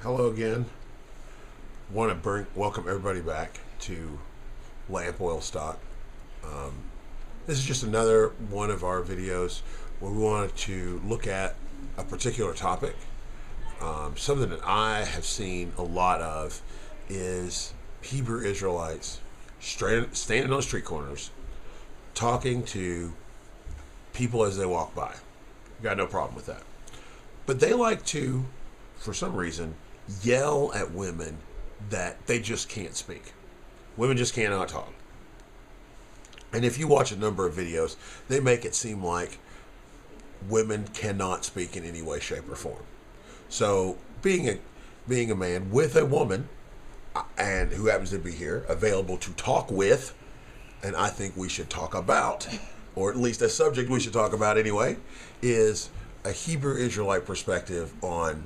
Hello again. Want to welcome everybody back to Lamp Oil Stock. This is just another one of our videos where we wanted to look at a particular topic. Something that I have seen a lot of is Hebrew Israelites standing on street corners talking to people as they walk by. Got no problem with that. But they like to, for some reason, yell at women that they just can't speak. Women just cannot talk. And if you watch a number of videos, they make it seem like women cannot speak in any way, shape, or form. So being a man with a woman, and who happens to be here, available to talk with, and I think we should talk about, or at least a subject we should talk about anyway, is a Hebrew Israelite perspective on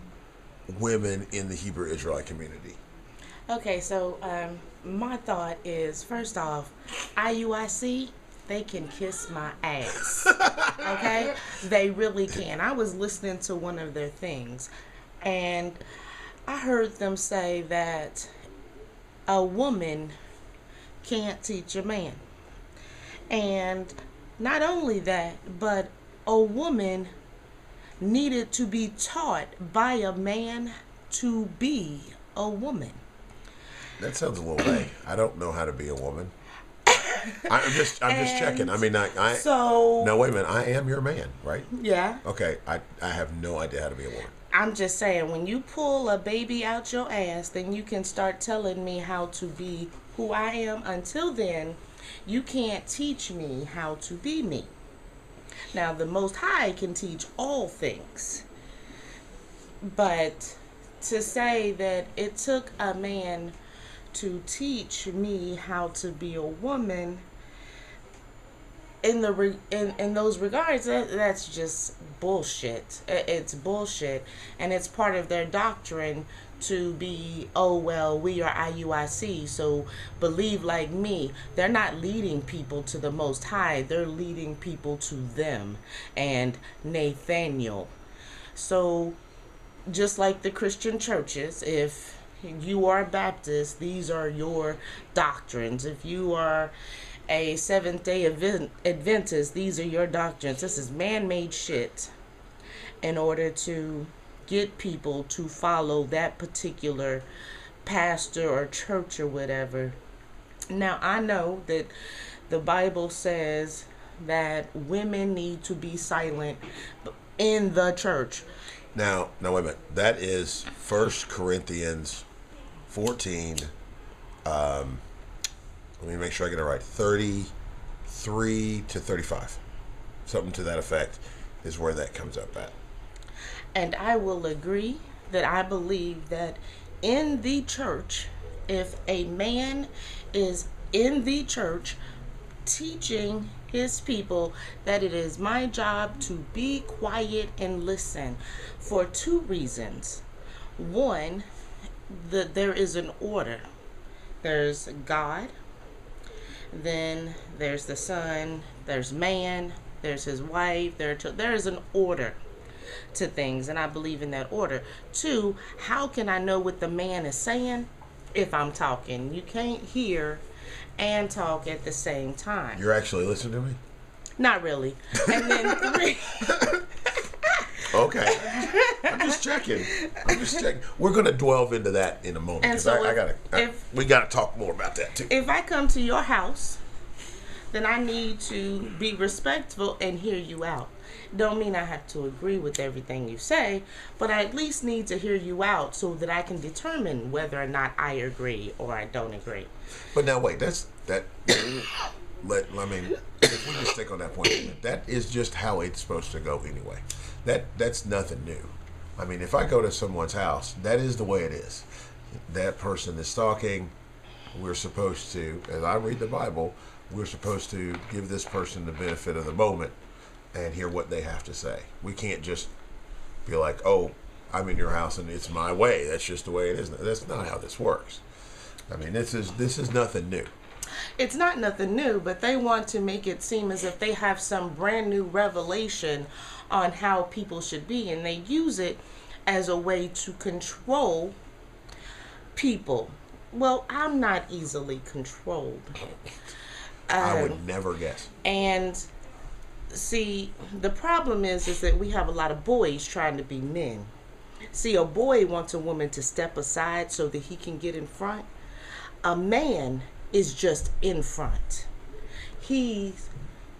women in the Hebrew Israelite community. Okay, so my thought is, first off, IUIC, they can kiss my ass. Okay? They really can. I was listening to one of their things, and I heard them say that a woman can't teach a man. And not only that, but a woman needed to be taught by a man to be a woman. That sounds a little vague. I don't know how to be a woman. I'm just checking. I mean, no, wait a minute. I am your man, right? Yeah. Okay. I have no idea how to be a woman. I'm just saying, when you pull a baby out your ass, then you can start telling me how to be who I am. Until then, you can't teach me how to be me. Now, the Most High can teach all things. But to say that it took a man to teach me how to be a woman, in those regards, that's just bullshit. It's bullshit, and it's part of their doctrine to be, oh well, we are IUIC, so believe like me. They're not leading people to the Most High, they're leading people to them and Nathaniel. So just like the Christian churches, if you are Baptist, these are your doctrines. If you are a Seventh-day Adventist, these are your doctrines. This is man-made shit in order to get people to follow that particular pastor or church or whatever. Now, I know that the Bible says that women need to be silent in the church. Now, wait a minute. That is 1 Corinthians 14. Let me make sure I get it right. 33 to 35. Something to that effect is where that comes up at. And I will agree that I believe that in the church, if a man is in the church teaching his people that it is my job to be quiet and listen, for two reasons. One, that there is an order. There's God, then there's the son, there's man, there's his wife, there is an order to things, and I believe in that order. Two, how can I know what the man is saying if I'm talking? You can't hear and talk at the same time. You're actually listening to me? Not really. And then three. Okay. I'm just checking. We're going to delve into that in a moment, because we got to talk more about that too. If I come to your house, then I need to be respectful and hear you out. Don't mean I have to agree with everything you say, but I at least need to hear you out so that I can determine whether or not I agree or I don't agree. But now wait, if we just stick on that point, that is just how it's supposed to go anyway. That's nothing new. I mean, if I go to someone's house, that is the way it is. That person is talking. We're supposed to, as I read the Bible, we're supposed to give this person the benefit of the moment and hear what they have to say. We can't just be like, oh, I'm in your house and it's my way. That's just the way it is. That's not how this works. I mean, this is nothing new. It's not nothing new, but they want to make it seem as if they have some brand new revelation on how people should be, and they use it as a way to control people. Well, I'm not easily controlled. I would never guess. And see, the problem is that we have a lot of boys trying to be men. See, a boy wants a woman to step aside so that he can get in front. A man is just in front. He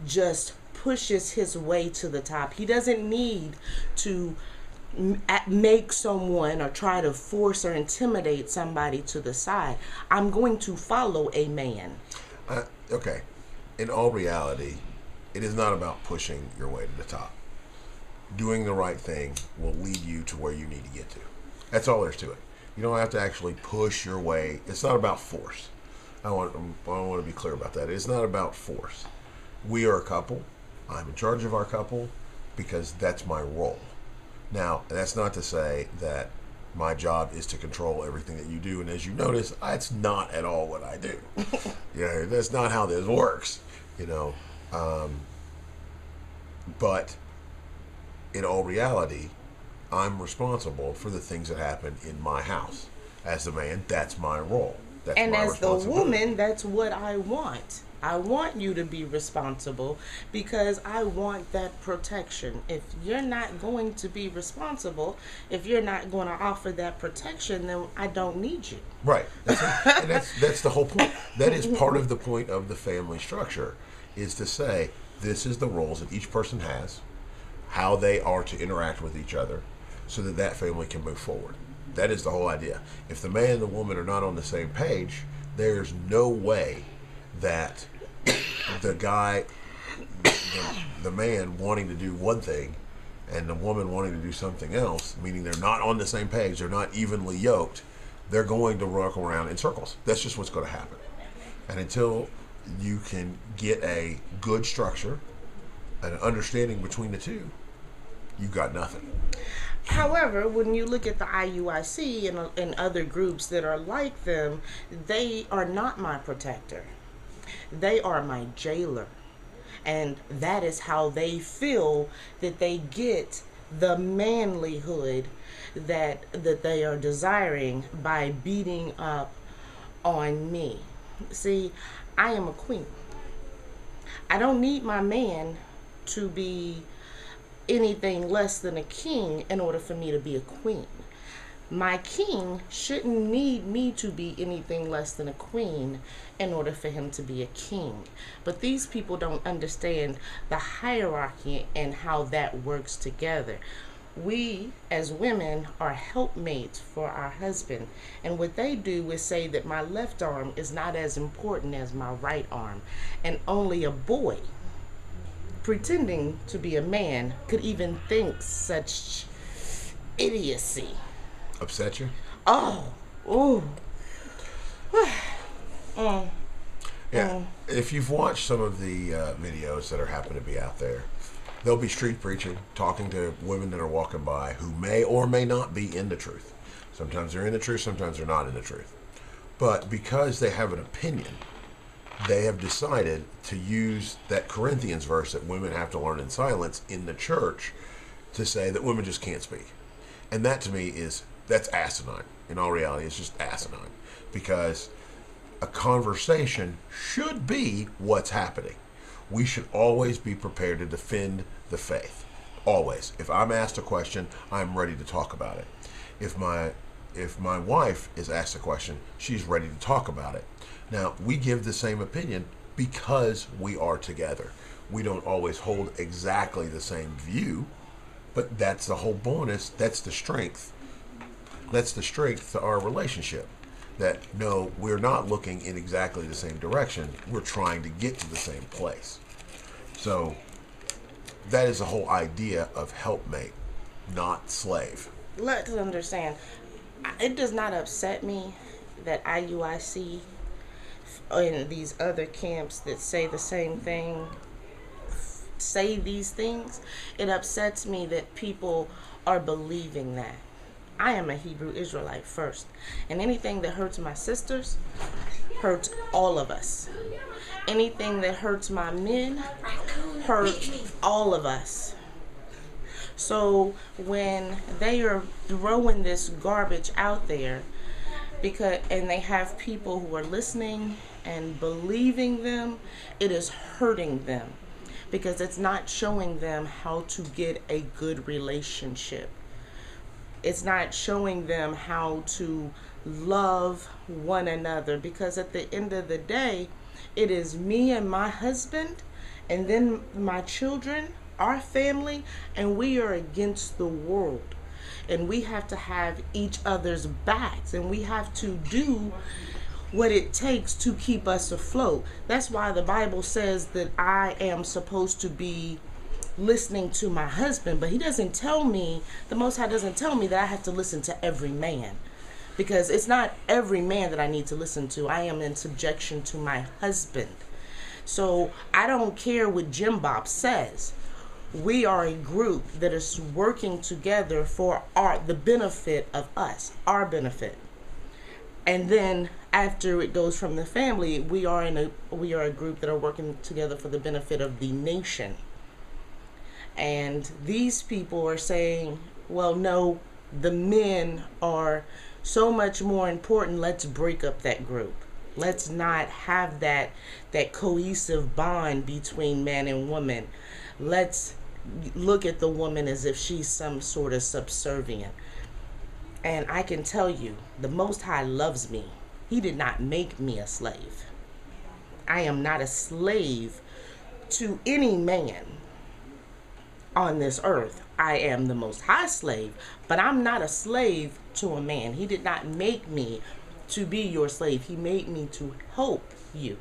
just pushes his way to the top. He doesn't need to make someone or try to force or intimidate somebody to the side. I'm going to follow a man. Okay. In all reality, it is not about pushing your way to the top. Doing the right thing will lead you to where you need to get to. That's all there's to it. You don't have to actually push your way. It's not about force. I want to be clear about that. It's not about force. We are a couple. I'm in charge of our couple because that's my role. Now, that's not to say that my job is to control everything that you do. And as you notice, that's not at all what I do. That's not how this works. But in all reality, I'm responsible for the things that happen in my house. As the man, that's my role. That's and my as the responsibility. woman, that's what I want. I want you to be responsible because I want that protection. If you're not going to be responsible, if you're not going to offer that protection, then I don't need you. Right. That's the whole point. That is part of the point of the family structure, is to say this is the roles that each person has, how they are to interact with each other, so that that family can move forward. That is the whole idea. If the man and the woman are not on the same page, there's no way that the guy, the man wanting to do one thing and the woman wanting to do something else, meaning they're not on the same page, they're not evenly yoked, they're going to walk around in circles. That's just what's going to happen. And until you can get a good structure, an understanding between the two, you've got nothing. However, when you look at the IUIC and other groups that are like them, they are not my protector. They are my jailer. And that is how they feel that they get the manlyhood that they are desiring by beating up on me. See, I am a queen. I don't need my man to be anything less than a king in order for me to be a queen. My king shouldn't need me to be anything less than a queen in order for him to be a king. But these people don't understand the hierarchy and how that works together. We as women are helpmates for our husband, and what they do is say that my left arm is not as important as my right arm, and only a boy pretending to be a man could even think such idiocy. Upset you? Oh, ooh. Yeah. If you've watched some of the videos that are happen to be out there, they'll be street preaching, talking to women that are walking by who may or may not be in the truth. Sometimes they're in the truth, sometimes they're not in the truth. But because they have an opinion, they have decided to use that Corinthians verse that women have to learn in silence in the church to say that women just can't speak. And that to me that's asinine. In all reality, it's just asinine. Because a conversation should be what's happening. We should always be prepared to defend the faith. Always. If I'm asked a question, I'm ready to talk about it. If my wife is asked a question, she's ready to talk about it. Now, we give the same opinion because we are together. We don't always hold exactly the same view, but that's the whole bonus. That's the strength. That's the strength to our relationship. That no, we're not looking in exactly the same direction. We're trying to get to the same place. So that is the whole idea of helpmate, not slave. Let's understand, it does not upset me that IUIC and these other camps that say the same thing say these things. It upsets me that people are believing that. I am a Hebrew Israelite first, and anything that hurts my sisters hurts all of us. Anything that hurts my men hurts all of us. So when they are throwing this garbage out there, and they have people who are listening and believing them, it is hurting them because it's not showing them how to get a good relationship. It's not showing them how to love one another, because at the end of the day, it is me and my husband and then my children, our family, and we are against the world. And we have to have each other's backs, and we have to do what it takes to keep us afloat. That's why the Bible says that I am supposed to be listening to my husband, but he doesn't tell me, the Most High doesn't tell me that I have to listen to every man, because it's not every man that I need to listen to. I am in subjection to my husband. So I don't care what Jim Bob says. We are a group that is working together for the benefit of us, our benefit. And then after it goes from the family, we are a group that are working together for the benefit of the nation. And these people are saying, well, no, the men are so much more important. Let's break up that group. Let's not have that cohesive bond between man and woman. Let's look at the woman as if she's some sort of subservient. And I can tell you, the Most High loves me. He did not make me a slave. I am not a slave to any man on this earth. I am the Most High slave, but I'm not a slave to a man. He did not make me to be your slave. He made me to help you.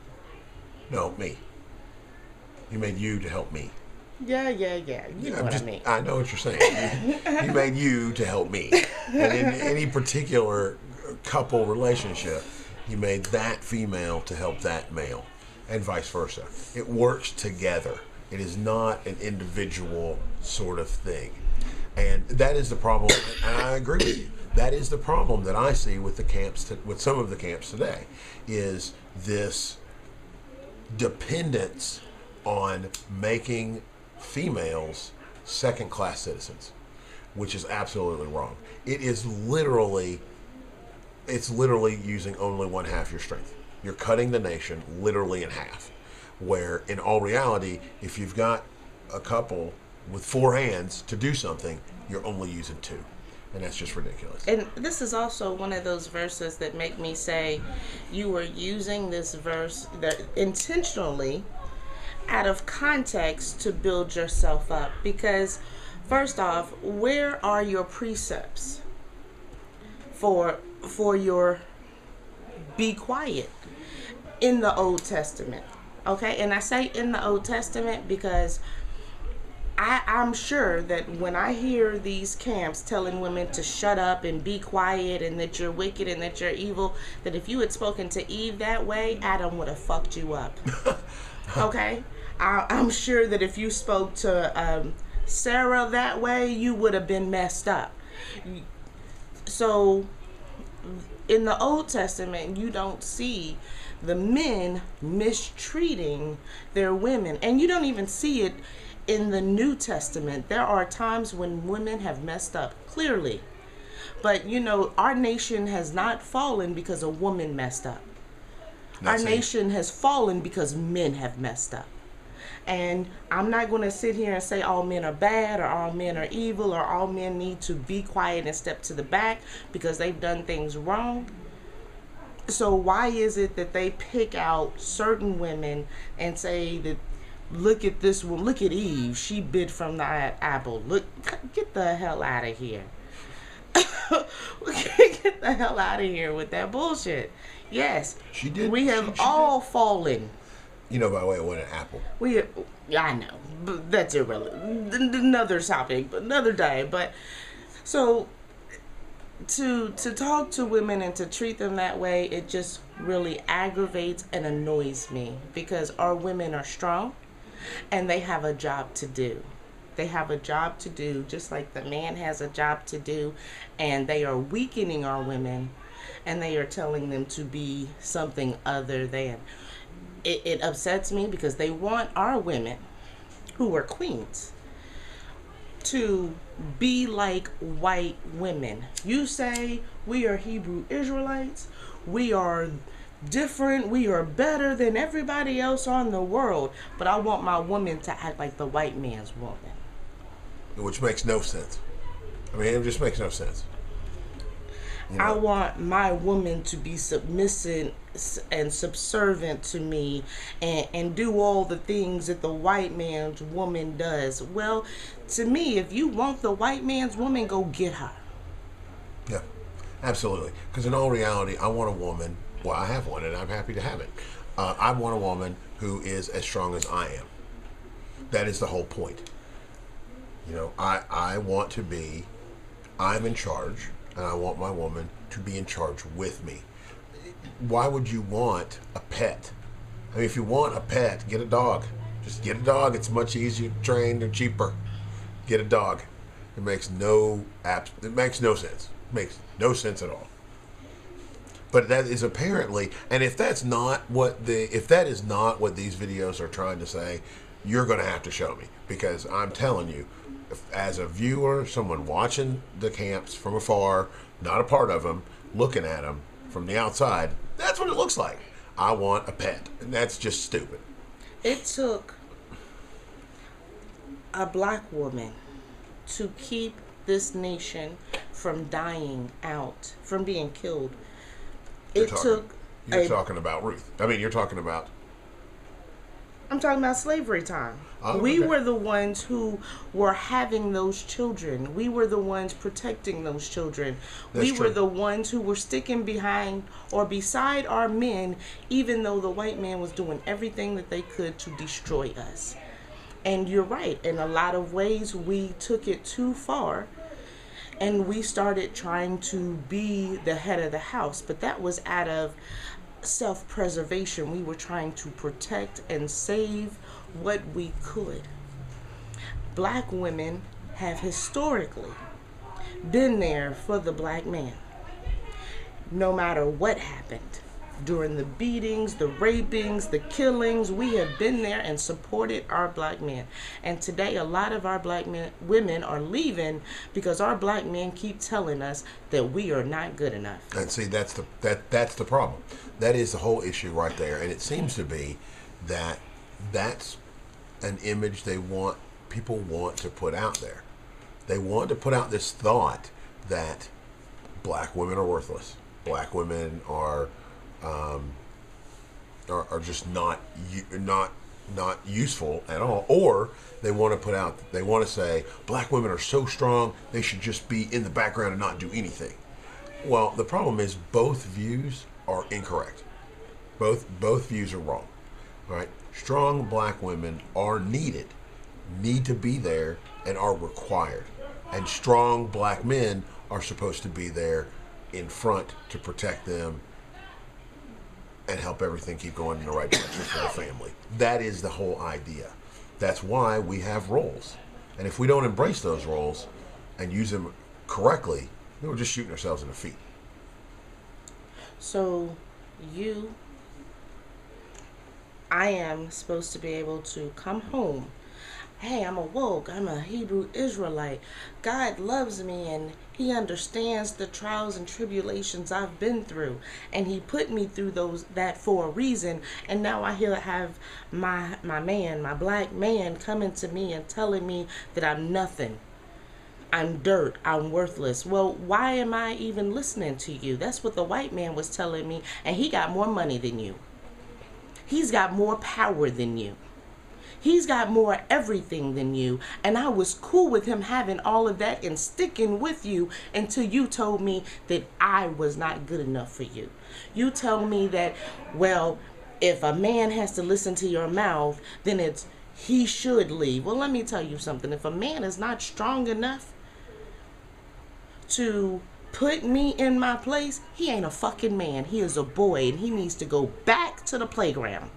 No, me. He made you to help me. Yeah. You know what I mean. I know what you're saying. He made you to help me. And in any particular couple relationship, he made that female to help that male, and vice versa. It works together. It is not an individual sort of thing. And that is the problem, and I agree with you. That is the problem that I see with the camps, with some of the camps today, is this dependence on making females second-class citizens, which is absolutely wrong. It's literally using only one half your strength. You're cutting the nation literally in half, where in all reality, if you've got a couple with four hands to do something, you're only using two. And that's just ridiculous. And this is also one of those verses that make me say, you are using this verse that intentionally out of context to build yourself up. Because first off, where are your precepts for your be quiet in the Old Testament? Okay, and I say in the Old Testament because I'm sure that when I hear these camps telling women to shut up and be quiet and that you're wicked and that you're evil, that if you had spoken to Eve that way, Adam would have fucked you up. Okay? I'm sure that if you spoke to Sarah that way, you would have been messed up. So in the Old Testament, you don't see the men mistreating their women. And you don't even see it in the New Testament. There are times when women have messed up, clearly. But, you know, our nation has not fallen because a woman messed up. Our nation has fallen because men have messed up. And I'm not going to sit here and say all men are bad or all men are evil or all men need to be quiet and step to the back because they've done things wrong. So why is it that they pick out certain women and say that, look at this one, look at Eve, she bit from the apple. Look, get the hell out of here. Get the hell out of here with that bullshit. Yes, she did. We have all fallen. You know, by the way, it wasn't an apple. I know, but that's irrelevant. Another topic, another day. But so to talk to women and to treat them that way, it just really aggravates and annoys me because our women are strong and they have a job to do. They have a job to do, just like the man has a job to do, and they are weakening our women and they are telling them to be something other than. It upsets me because they want our women, who are queens, to be like white women. You say we are Hebrew Israelites. We are different. We are better than everybody else on the world. But I want my woman to act like the white man's woman. Which makes no sense. I mean, it just makes no sense. I want my woman to be submissive and subservient to me and do all the things that the white man's woman does. Well, to me, if you want the white man's woman, go get her. Yeah, absolutely. Because in all reality, I want a woman, well, I have one and I'm happy to have it. I want a woman who is as strong as I am. That is the whole point. I want to be, I'm in charge, and I want my woman to be in charge with me. Why would you want a pet? I mean, if you want a pet, get a dog. Just get a dog. It's much easier to train and cheaper. Get a dog. It makes no sense. It makes no sense at all. But that is apparently, and if that is not what these videos are trying to say, you're going to have to show me, because I'm telling you, as a viewer, someone watching the camps from afar, not a part of them, looking at them from the outside, that's what it looks like. I want a pet, and that's just stupid. It took a black woman to keep this nation from dying out, from being killed. You're talking about Ruth. I mean, I'm talking about slavery time. We were the ones who were having those children. We were the ones protecting those children. We were the ones who were sticking behind or beside our men, even though the white man was doing everything that they could to destroy us. And you're right. In a lot of ways, we took it too far. And we started trying to be the head of the house. But that was out of self-preservation. We were trying to protect and save what we could. Black women have historically been there for the black man. No matter what happened, during the beatings, the rapings, the killings, we have been there and supported our black men. And today, a lot of our black women are leaving because our black men keep telling us that we are not good enough. And see, that's the problem. That is the whole issue right there. And it seems to be that that's an image people want to put out there. They want to put out this thought that black women are worthless. Black women are just not useful at all, or they want to say black women are so strong they should just be in the background and not do anything. Well, the problem is both views are incorrect. Both views are wrong. All right, strong black women are need to be there, and are required, and strong black men are supposed to be there in front to protect them and help everything keep going in the right direction for the family. That is the whole idea. That's why we have roles. And if we don't embrace those roles and use them correctly, then we're just shooting ourselves in the feet. So I am supposed to be able to come home. Hey, I'm awoke. I'm a Hebrew Israelite. God loves me and He understands the trials and tribulations I've been through. And He put me through that for a reason. And now I have my black man coming to me and telling me that I'm nothing. I'm dirt. I'm worthless. Well, why am I even listening to you? That's what the white man was telling me. And he got more money than you. He's got more power than you. He's got more everything than you. And I was cool with him having all of that and sticking with you until you told me that I was not good enough for you. You tell me that, well, if a man has to listen to your mouth, then he should leave. Well, let me tell you something. If a man is not strong enough to put me in my place, he ain't a fucking man. He is a boy, and he needs to go back to the playground.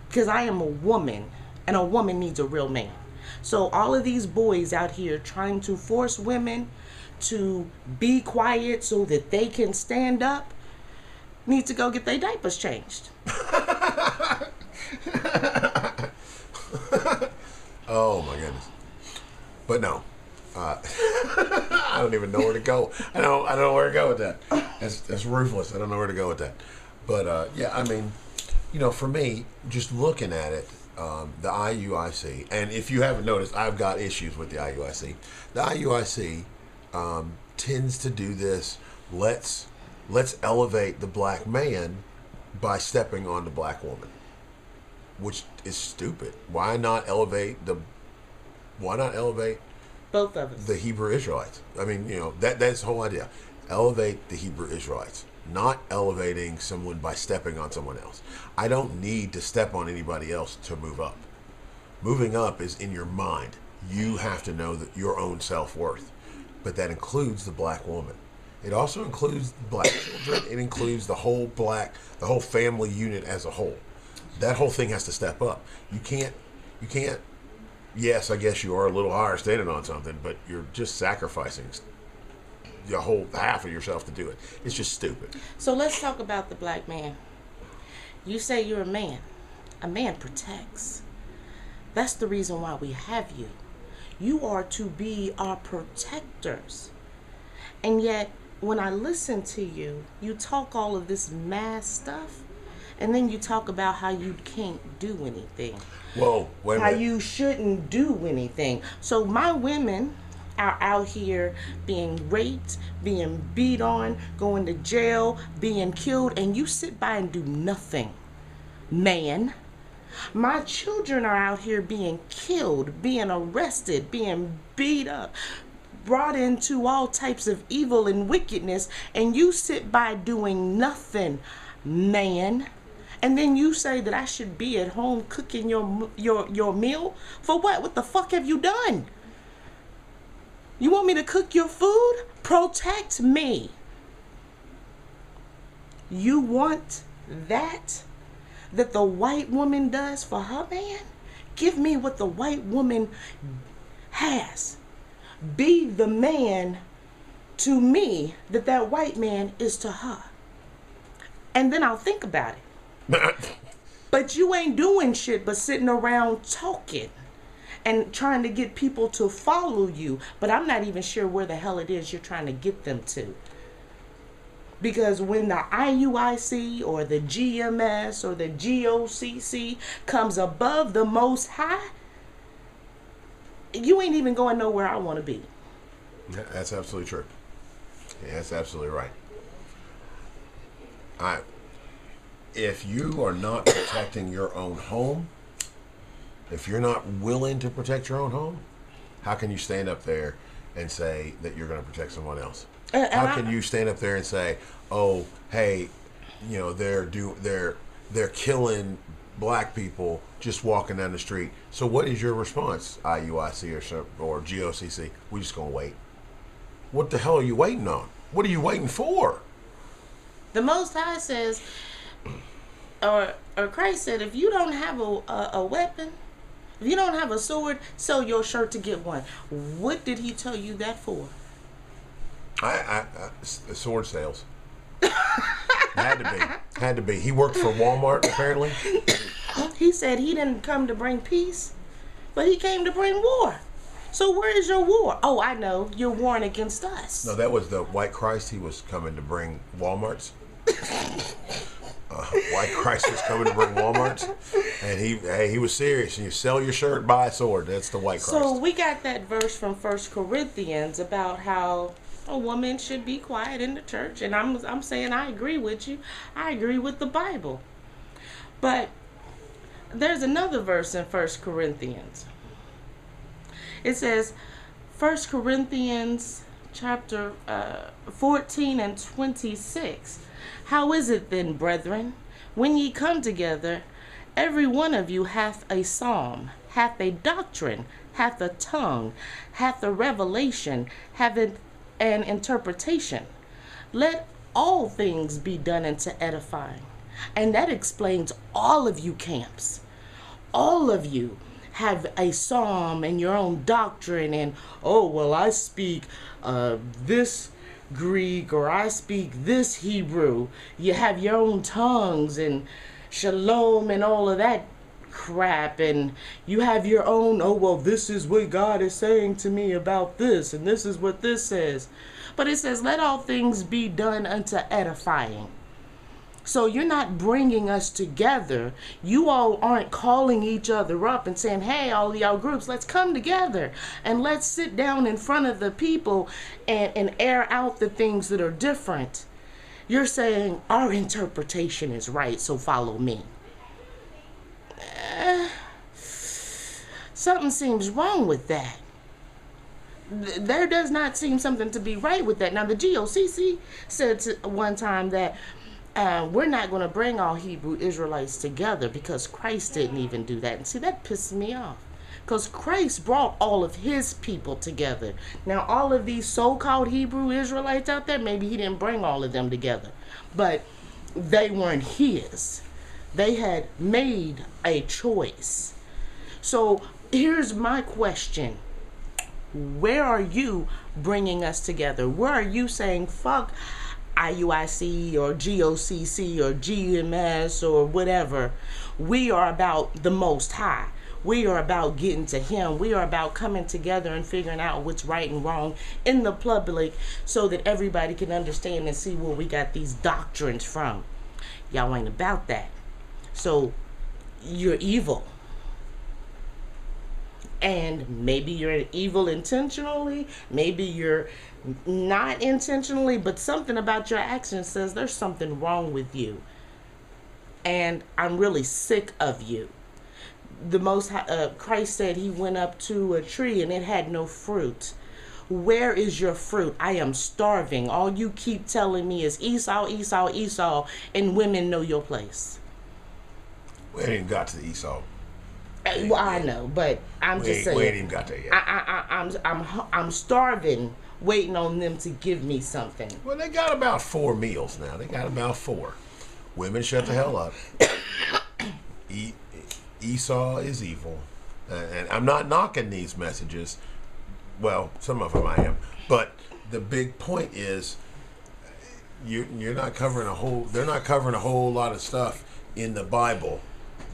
Because I am a woman, and a woman needs a real man. So all of these boys out here trying to force women to be quiet so that they can stand up need to go get their diapers changed. Oh my goodness. But no, I don't even know where to go. I don't know where to go with that. That's ruthless. I don't know where to go with that. But yeah, I mean, for me, just looking at it, the IUIC, and if you haven't noticed, I've got issues with the IUIC. The IUIC tends to do this. Let's elevate the black man by stepping on the black woman, which is stupid. Why not elevate Both of us. the Hebrew Israelites? I mean, that's the whole idea. Elevate the Hebrew Israelites, not elevating someone by stepping on someone else. I don't need to step on anybody else to move up. Moving up is in your mind. You have to know that your own self-worth. But that includes the black woman. It also includes black children. It includes the whole family unit as a whole. That whole thing has to step up. You can't, yes, I guess you are a little higher standing on something, but you're just sacrificing the whole half of yourself to do it. It's just stupid. So let's talk about the black man. You say you're a man. A man protects. That's the reason why we have you. You are to be our protectors. And yet, when I listen to you, you talk all of this mass stuff, and then you talk about how you can't do anything. Whoa, wait a How minute. you shouldn't do anything. So my women are out here being raped, being beat on, going to jail, being killed, and you sit by and do nothing, man. My children are out here being killed, being arrested, being beat up, brought into all types of evil and wickedness, and you sit by doing nothing, man. And then you say that I should be at home cooking your meal? For what? What the fuck have you done? You want me to cook your food? Protect me. You want that the white woman does for her man? Give me what the white woman has. Be the man to me that white man is to her. And then I'll think about it. But you ain't doing shit but sitting around talking and trying to get people to follow you. But I'm not even sure where the hell it is you're trying to get them to. Because when the IUIC or the GMS or the GOCC comes above the Most High, you ain't even going nowhere I want to be. That's absolutely true. Yeah, that's absolutely right. If you are not protecting your own home, if you're not willing to protect your own home, how can you stand up there and say that you're going to protect someone else? How can you stand up there and say, "Oh, hey, they're killing black people just walking down the street"? So what is your response, IUIC or GOCC? We just gonna wait. What the hell are you waiting on? What are you waiting for? The Most High says, or Christ said, if you don't have a weapon, if you don't have a sword, sell your shirt to get one. What did he tell you that for? Sword sales. Had to be. He worked for Walmart, apparently. He said he didn't come to bring peace, but he came to bring war. So where is your war? Oh, I know. You're warring against us. No, that was the White Christ. He was coming to bring Walmarts. White Christ was coming to bring Walmarts, and he was serious. And you sell your shirt, buy a sword. That's the White Christ. So we got that verse from 1 Corinthians about how a woman should be quiet in the church, and I'm saying I agree with you. I agree with the Bible. But there's another verse in 1 Corinthians. It says, 1 Corinthians chapter 14 and 26. How is it then, brethren, when ye come together, every one of you hath a psalm, hath a doctrine, hath a tongue, hath a revelation, hath an interpretation? Let all things be done unto edifying. And that explains all of you camps. All of you have a psalm and your own doctrine, and oh, well, I speak this Greek, or I speak this Hebrew. You have your own tongues and shalom and all of that crap, and you have your own, oh, well, this is what God is saying to me about this, and this is what this says. But it says, let all things be done unto edifying. So you're not bringing us together. You all aren't calling each other up and saying, hey, all of y'all groups, let's come together and let's sit down in front of the people and air out the things that are different. You're saying our interpretation is right, so follow me. Something seems wrong with that. There does not seem something to be right with that. Now, the GOCC said one time that we're not going to bring all Hebrew Israelites together because Christ didn't even do that. And see, that pisses me off. Because Christ brought all of his people together. Now, all of these so-called Hebrew Israelites out there, maybe he didn't bring all of them together. But they weren't his. They had made a choice. So here's my question. Where are you bringing us together? Where are you saying, fuck IUIC or GOCC or GMS or whatever? We are about the Most High. We are about getting to him. We are about coming together and figuring out what's right and wrong in the public so that everybody can understand and see where we got these doctrines from. Y'all ain't about that. So you're evil. And maybe you're evil intentionally, maybe you're not intentionally, but something about your actions says there's something wrong with you. And I'm really sick of you. The most Christ said he went up to a tree and it had no fruit. Where is your fruit? I am starving. All you keep telling me is Esau, Esau, Esau, and women know your place. We ain't even got to the Esau. Well, I know, but I'm just saying. We ain't even got there yet. I'm starving, waiting on them to give me something. Well, they got about 4 meals now. They got about 4. Women, shut the hell up. Esau is evil, and I'm not knocking these messages. Well, some of them I am, but the big point is, you're not covering a whole. They're not covering a whole lot of stuff in the Bible.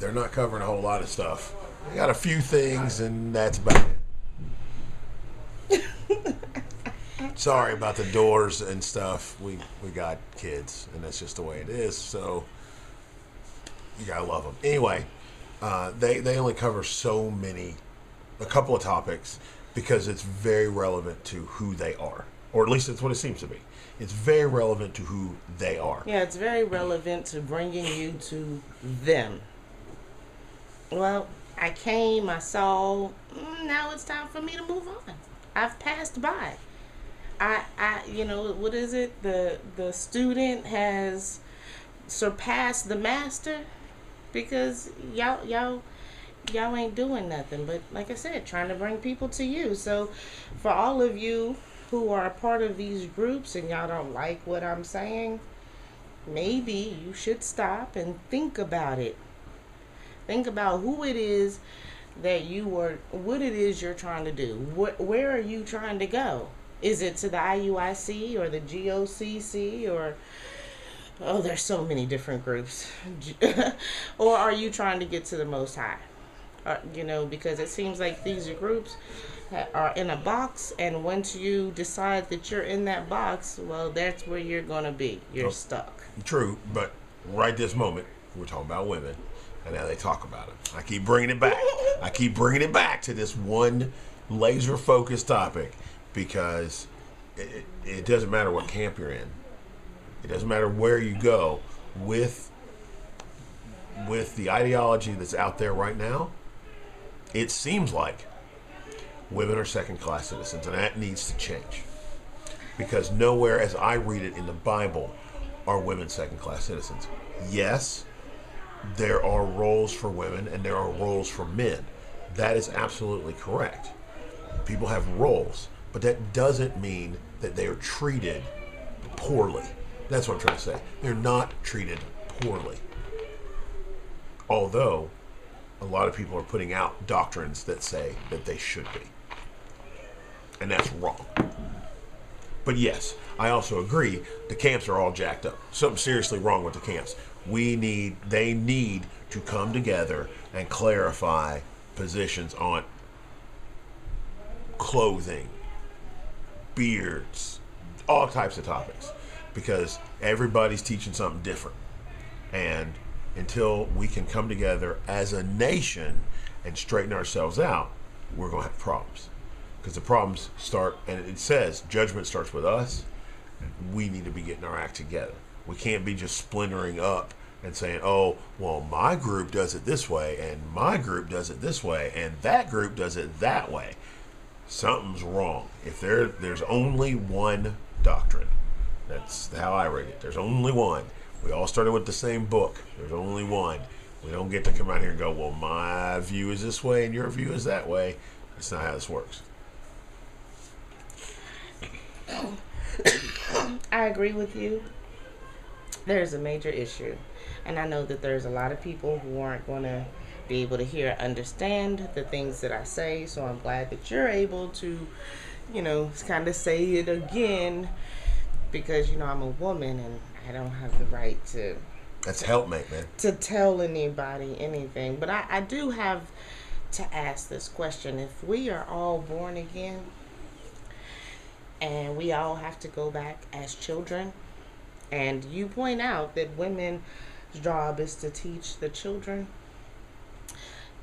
They're not covering a whole lot of stuff. They got a few things, and that's about it. Sorry about the doors and stuff. We got kids, and that's just the way it is. So you gotta love them. Anyway, they only cover a couple of topics because it's very relevant to who they are, or at least that's what it seems to be. It's very relevant to who they are. Yeah, it's very relevant to bringing you to them. Well, I came, I saw, now it's time for me to move on. I've passed by. What is it? The student has surpassed the master because y'all ain't doing nothing. But like I said, trying to bring people to you. So for all of you who are a part of these groups and y'all don't like what I'm saying, maybe you should stop and think about it. Think about who it is that what it is you're trying to do. Where are you trying to go? Is it to the IUIC or the GOCC or, oh, there's so many different groups. Or are you trying to get to the Most High? Because it seems like these groups are in a box, and once you decide that you're in that box, well, that's where you're going to be. You're stuck. True, but right this moment, we're talking about women. And now they talk about it. I keep bringing it back. I keep bringing it back to this one laser-focused topic because it doesn't matter what camp you're in. It doesn't matter where you go with the ideology that's out there right now. It seems like women are second-class citizens, and that needs to change. Because nowhere, as I read it in the Bible, are women second-class citizens. Yes, there are roles for women and there are roles for men. That is absolutely correct. People have roles, but that doesn't mean that they are treated poorly. That's what I'm trying to say. They're not treated poorly. Although, a lot of people are putting out doctrines that say that they should be. And that's wrong. But yes, I also agree the camps are all jacked up. Something seriously wrong with the camps. They need to come together and clarify positions on clothing, beards, all types of topics, because everybody's teaching something different. And until we can come together as a nation and straighten ourselves out, we're going to have problems. Because the problems start, and it says judgment starts with us. We need to be getting our act together. We can't be just splintering up and saying, oh, well, my group does it this way, and my group does it this way, and that group does it that way. Something's wrong. If there's only one doctrine, that's how I read it. There's only one. We all started with the same book. There's only one. We don't get to come out here and go, well, my view is this way and your view is that way. That's not how this works. I agree with you. There's a major issue. And I know that there's a lot of people who aren't going to be able to hear or understand the things that I say. So I'm glad that you're able to, kind of say it again. Because, I'm a woman and I don't have the right to... That's helpmate, man. To tell anybody anything. But I do have to ask this question. If we are all born again and we all have to go back as children, and you point out that women's job is to teach the children.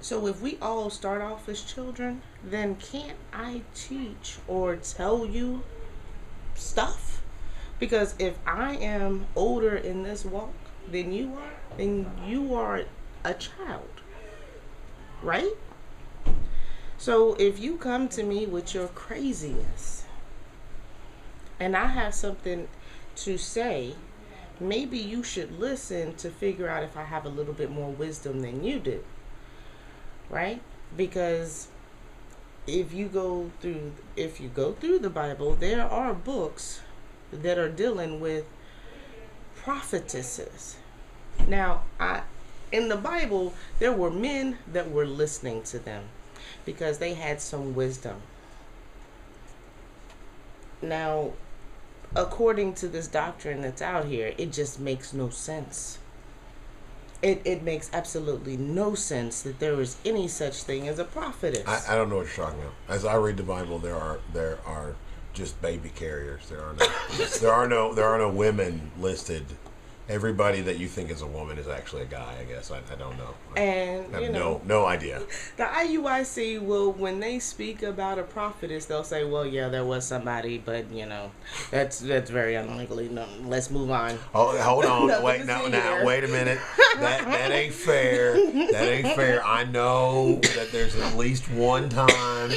So if we all start off as children, then can't I teach or tell you stuff? Because if I am older in this walk than you are a child, right? So if you come to me with your craziness and I have something to say, maybe you should listen to figure out if I have a little bit more wisdom than you do, right? Because if you go through the Bible, there are books that are dealing with prophetesses. Now, in the Bible, there were men that were listening to them because they had some wisdom. Now, according to this doctrine that's out here, it just makes no sense. It makes absolutely no sense that there is any such thing as a prophetess. I don't know what you're talking about. As I read the Bible, there are just baby carriers. There are no women listed. Everybody that you think is a woman is actually a guy, I guess. I don't know. And I have no idea. The IUIC will, when they speak about a prophetess, they'll say, well, yeah, there was somebody, but that's very unlikely. No, let's move on. Oh, hold on. Wait a minute. That ain't fair. That ain't fair. I know that there's at least one time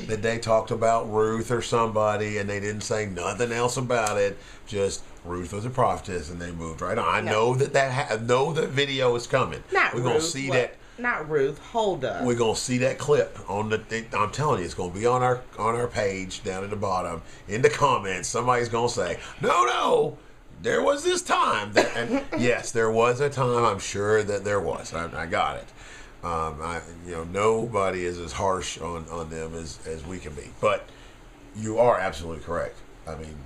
that they talked about Ruth or somebody and they didn't say nothing else about it. Just Ruth was a prophetess, and they moved right on. I know know that video is coming. We're gonna see that. Not Ruth. Hold up. We're gonna see that clip on I'm telling you, it's gonna be on our page down at the bottom in the comments. Somebody's gonna say, no, there was this time that, and yes, there was a time. I'm sure that there was. I got it. Nobody is as harsh on them as we can be. But you are absolutely correct. I mean,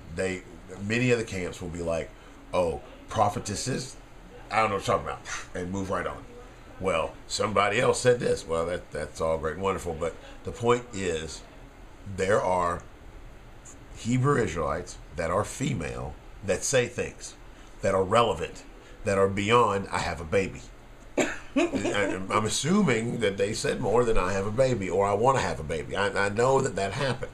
many of the camps will be like, oh, prophetesses, I don't know what you're talking about, and move right on. Well, somebody else said this. Well, that's all great and wonderful, but the point is there are Hebrew Israelites that are female that say things that are relevant, that are beyond, I have a baby. I'm assuming that they said more than I have a baby or I want to have a baby. I know that happened.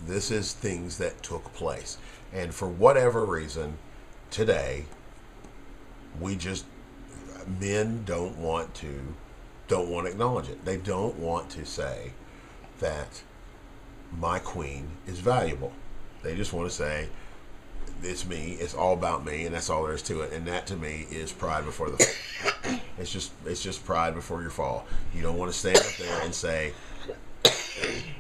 This is things that took place. And for whatever reason, today, men don't want to acknowledge it. They don't want to say that my queen is valuable. They just want to say, it's me, it's all about me, and that's all there is to it. And that to me is pride before the fall. It's just pride before your fall. You don't want to stand up there and say,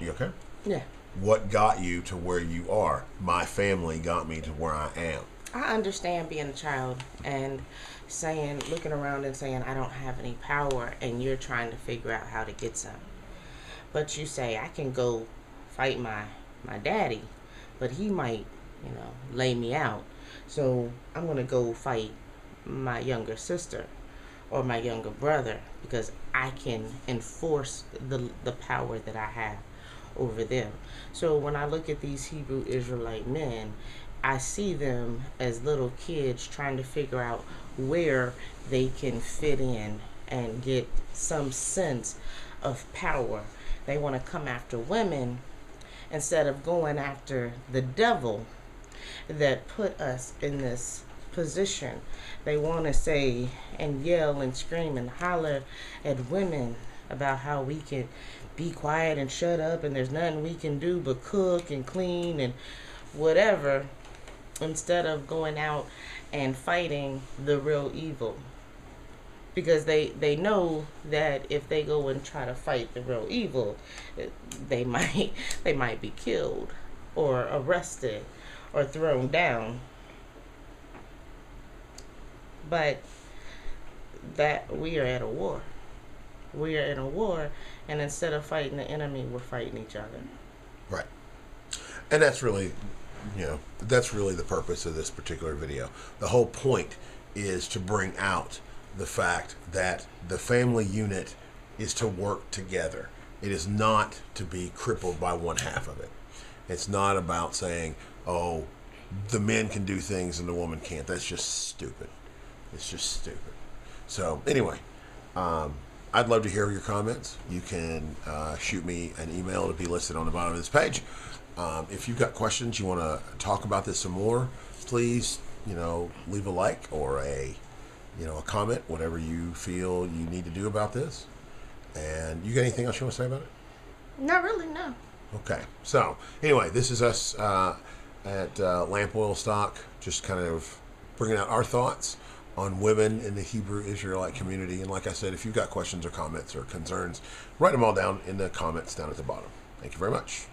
you okay? Yeah. What got you to where you are? My family got me to where I am. I understand being a child and looking around and saying, I don't have any power, and you're trying to figure out how to get some. But you say, I can go fight my daddy, but he might lay me out. So I'm going to go fight my younger sister or my younger brother because I can enforce the power that I have over them. So when I look at these Hebrew Israelite men, I see them as little kids trying to figure out where they can fit in and get some sense of power. They want to come after women instead of going after the devil that put us in this position. They want to say and yell and scream and holler at women about how we can be quiet and shut up and there's nothing we can do but cook and clean and whatever, instead of going out and fighting the real evil. Because they know that if they go and try to fight the real evil, they might they might be killed or arrested or thrown down. But that we are at a war. We are in a war, and instead of fighting the enemy, we're fighting each other. Right. And that's really, that's really the purpose of this particular video. The whole point is to bring out the fact that the family unit is to work together. It is not to be crippled by one half of it. It's not about saying, oh, the men can do things and the woman can't. That's just stupid. It's just stupid. So anyway, I'd love to hear your comments. You can shoot me an email to be listed on the bottom of this page. If you've got questions, you want to talk about this some more, please, leave a like or a comment, whatever you feel you need to do about this. And you got anything else you want to say about it? Not really, no. Okay. So anyway, this is us at Lamp Oil Stock, just kind of bringing out our thoughts on women in the Hebrew Israelite community. And like I said, if you've got questions or comments or concerns, write them all down in the comments down at the bottom. Thank you very much.